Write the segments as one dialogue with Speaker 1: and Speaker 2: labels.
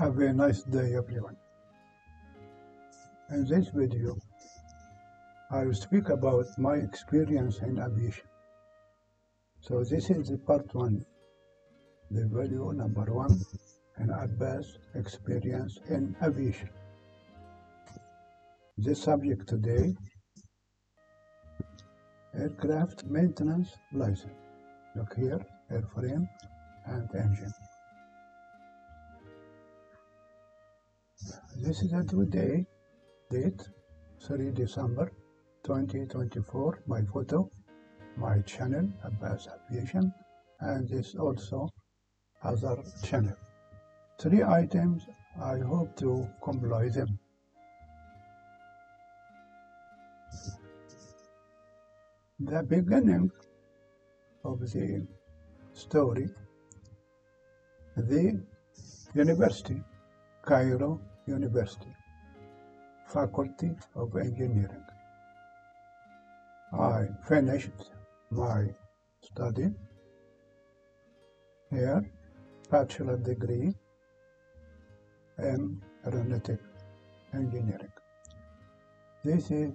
Speaker 1: Have a nice day, everyone. In this video, I will speak about my experience in aviation. So this is the part 1, the video number 1, in Abbas' experience in aviation. The subject today, aircraft maintenance license. Look here, airframe and engine. This is a date, 3 December 2024, my photo, my channel, Abbas Aviation, and this also other channel. 3 items, I hope to comply them. The beginning of the story, the university, Cairo University, Faculty of Engineering. I finished my study here, bachelor degree in aeronautic engineering. This is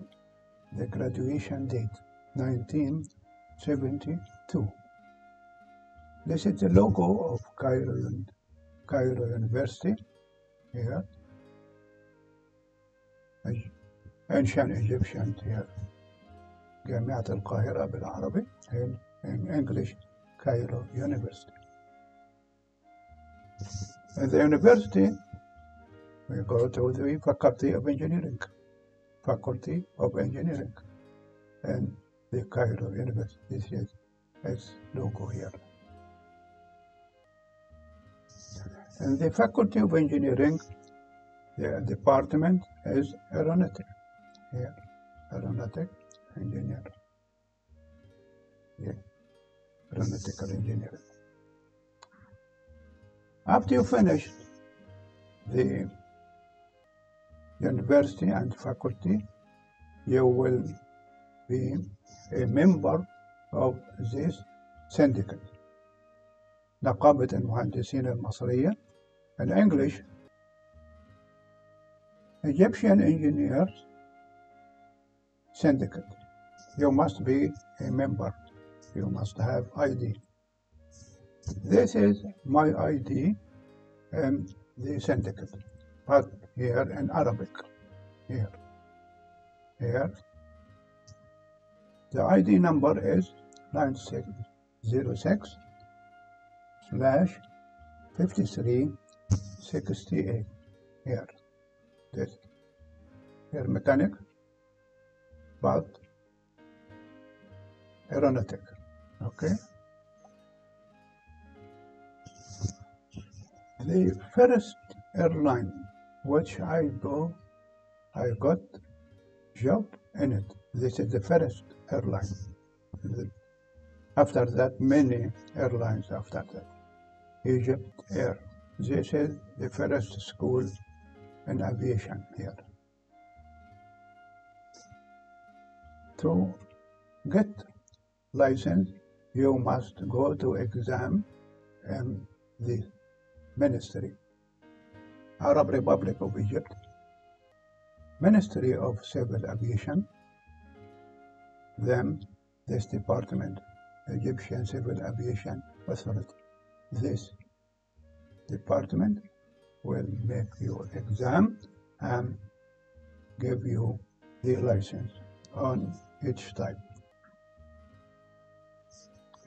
Speaker 1: the graduation date, 1972. This is the logo of Cairo University here. Ancient Egyptian here. جامعة القاهرة بالعربي, in English, Cairo University. In the university, we go to the Faculty of Engineering. Faculty of Engineering. And the Cairo University. This is its logo here. In the Faculty of Engineering, the department is aeronautic. Here, aeronautic engineer. Yeah, aeronautical engineering. After you finish the university and faculty, you will be a member of this syndicate. نقابة المهندسين المصرية. In English, Egyptian Engineers Syndicate. You must be a member. You must have ID. This is my ID in the syndicate, but here in Arabic. Here. The ID number is 9606/5368. Here. This. Here mechanic, but aeronautic. Okay. The first airline which I got job in it. This is the first airline. After that, many airlines after that. Egypt Air. This is the first school in aviation here. To get license, you must go to exam in the Ministry, Arab Republic of Egypt, Ministry of Civil Aviation, then this department, Egyptian Civil Aviation Authority. This department will make you exam and give you the license on each type.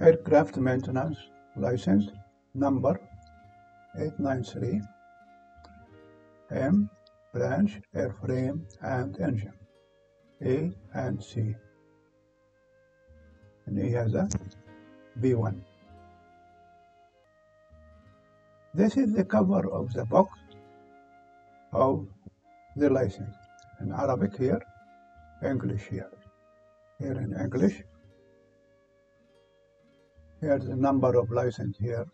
Speaker 1: Aircraft maintenance license number 893, M branch, airframe and engine, A and C. And he has a B1. This is the cover of the box of the license. In Arabic here, English here. Here in English. Here's the number of license here,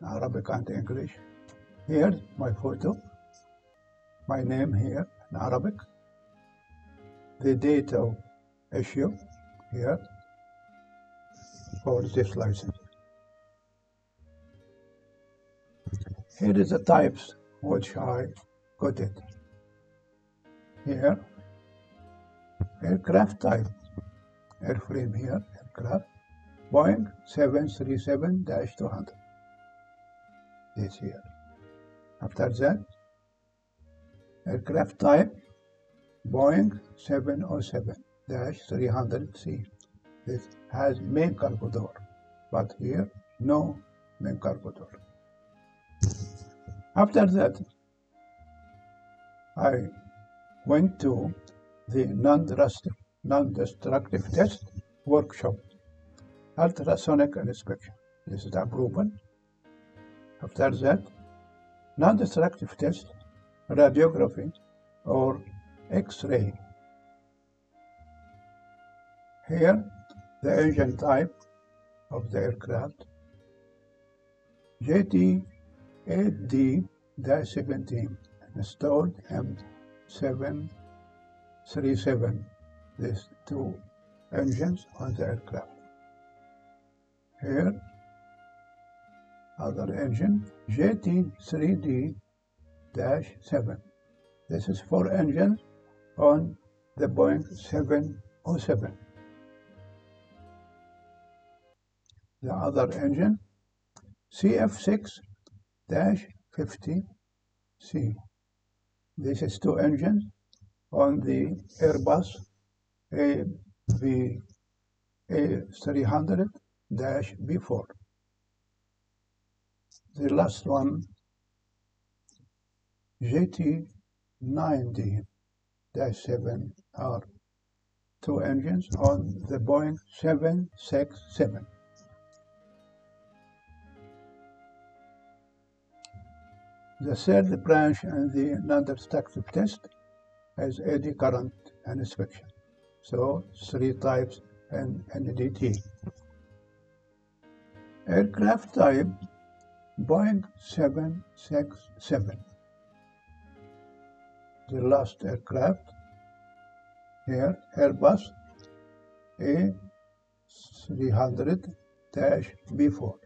Speaker 1: Arabic and English. Here's my photo, my name here in Arabic. The date of issue here for this license. Here is the types which I got it. Here, aircraft type, airframe here, aircraft, Boeing 737-200, this here. After that, aircraft type, Boeing 707-300C. This has main cargo door, but here, no main cargo door. After that, I went to the non-destructive test workshop, ultrasonic inspection. This is the approval. After that, non-destructive test, radiography or X-ray. Here, the engine type of the aircraft, JT8D-17, installed M737, these two engines on the aircraft. Here, other engine, JT3D-7. This is 4 engines on the Boeing 707. The other engine, CF6-50C. This is 2 engines on the Airbus A300-B4. The last one, JT9D-7, are 2 engines on the Boeing 767. The third branch in the non-destructive test is eddy current inspection. So 3 types in NDT. Aircraft type, Boeing 767. The last aircraft, here, Airbus A300-B4.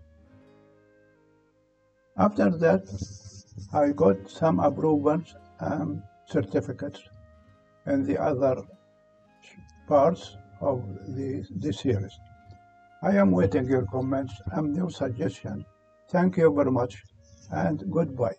Speaker 1: After that, I got some approvals and certificates in the other parts of this series. I am waiting your comments and your suggestions. Thank you very much and goodbye.